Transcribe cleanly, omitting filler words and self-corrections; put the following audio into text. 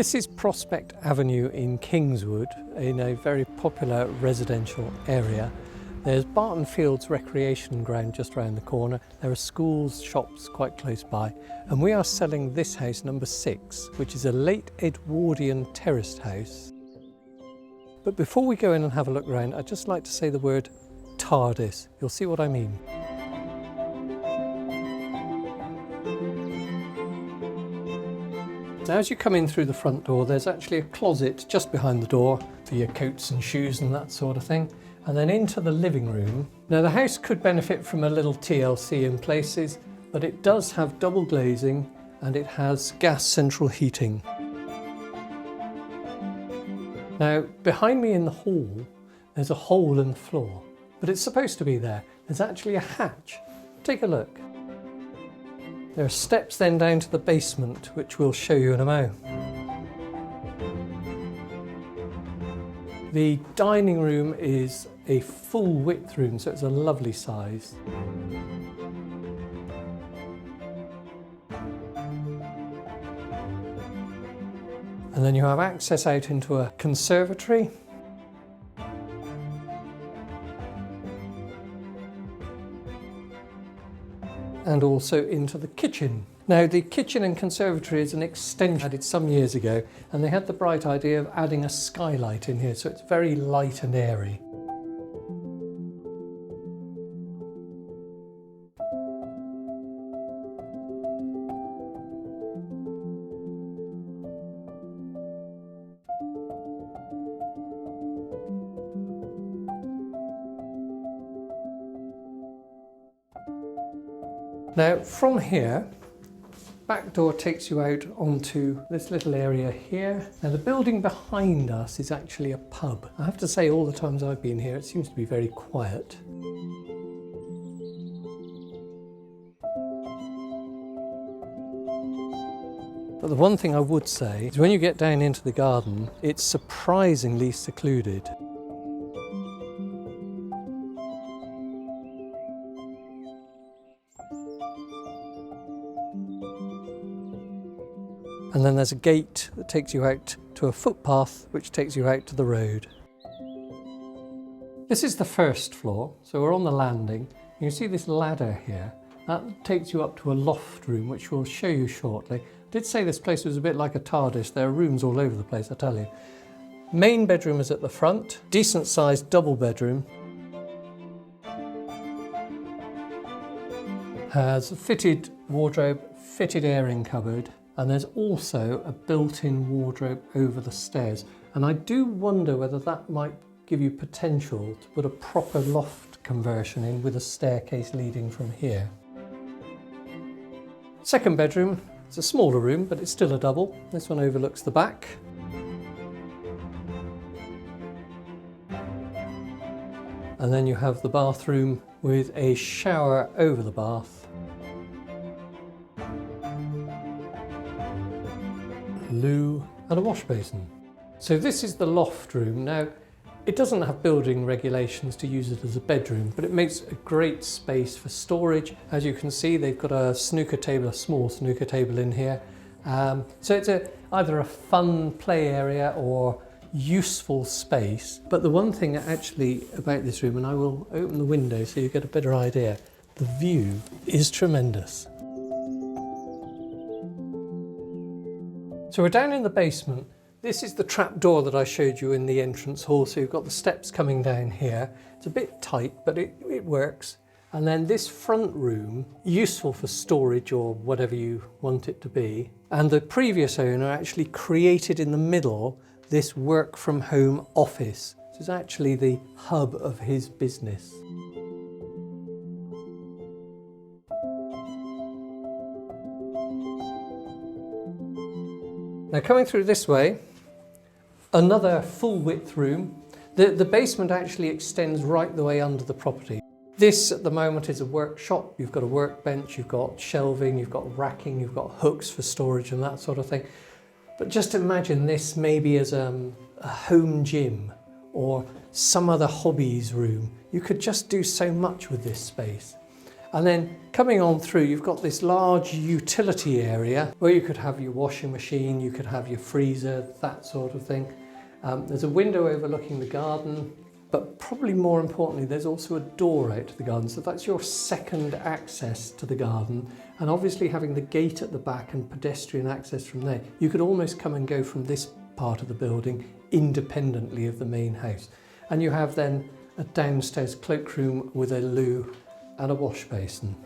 This is Prospect Avenue in Kingswood, in a very popular residential area. There's Barton Fields Recreation Ground just around the corner. There are schools, shops quite close by. And we are selling this house, number 6, which is a late Edwardian terraced house. But before we go in and have a look around, I'd just like to say the word Tardis. You'll see what I mean. Now as you come in through the front door, there's actually a closet just behind the door for your coats and shoes and that sort of thing. And then into the living room. Now the house could benefit from a little TLC in places, but it does have double glazing and it has gas central heating. Now behind me in the hall, there's a hole in the floor, but it's supposed to be there. There's actually a hatch. Take a look. There are steps then down to the basement, which we'll show you in a mo. The dining room is a full width room, so it's a lovely size. And then you have access out into a conservatory. And also into the kitchen. Now the kitchen and conservatory is an extension added some years ago, and they had the bright idea of adding a skylight in here, so it's very light and airy. Now from here, back door takes you out onto this little area here. Now the building behind us is actually a pub. I have to say, all the times I've been here, it seems to be very quiet. But the one thing I would say is when you get down into the garden, it's surprisingly secluded. And then there's a gate that takes you out to a footpath which takes you out to the road. This is the first floor, so we're on the landing. You can see this ladder here. That takes you up to a loft room, which we'll show you shortly. I did say this place was a bit like a TARDIS. There are rooms all over the place, I tell you. Main bedroom is at the front, decent sized double bedroom. Has a fitted wardrobe, fitted airing cupboard. And there's also a built-in wardrobe over the stairs. And I do wonder whether that might give you potential to put a proper loft conversion in with a staircase leading from here. Second bedroom, it's a smaller room, but it's still a double. This one overlooks the back. And then you have the bathroom with a shower over the bath. Loo and a wash basin. So this is the loft room. Now it doesn't have building regulations to use it as a bedroom, but it makes a great space for storage. As you can see, they've got a snooker table, a small snooker table in here. So it's either a fun play area or useful space. But the one thing actually about this room, and I will open the window so you get a better idea, the view is tremendous. So we're down in the basement. This is the trap door that I showed you in the entrance hall. So you've got the steps coming down here. It's a bit tight, but it works. And then this front room, useful for storage or whatever you want it to be. And the previous owner actually created in the middle this work from home office. This is actually the hub of his business. Now coming through this way, another full width room. The basement actually extends right the way under the property. This at the moment is a workshop. You've got a workbench, you've got shelving, you've got racking, you've got hooks for storage and that sort of thing. But just imagine this maybe as a home gym or some other hobbies room. You could just do so much with this space. And then coming on through, you've got this large utility area where you could have your washing machine, you could have your freezer, that sort of thing. There's a window overlooking the garden, but probably more importantly, there's also a door out to the garden. So that's your second access to the garden. And obviously having the gate at the back and pedestrian access from there, you could almost come and go from this part of the building independently of the main house. And you have then a downstairs cloakroom with a loo and a wash basin.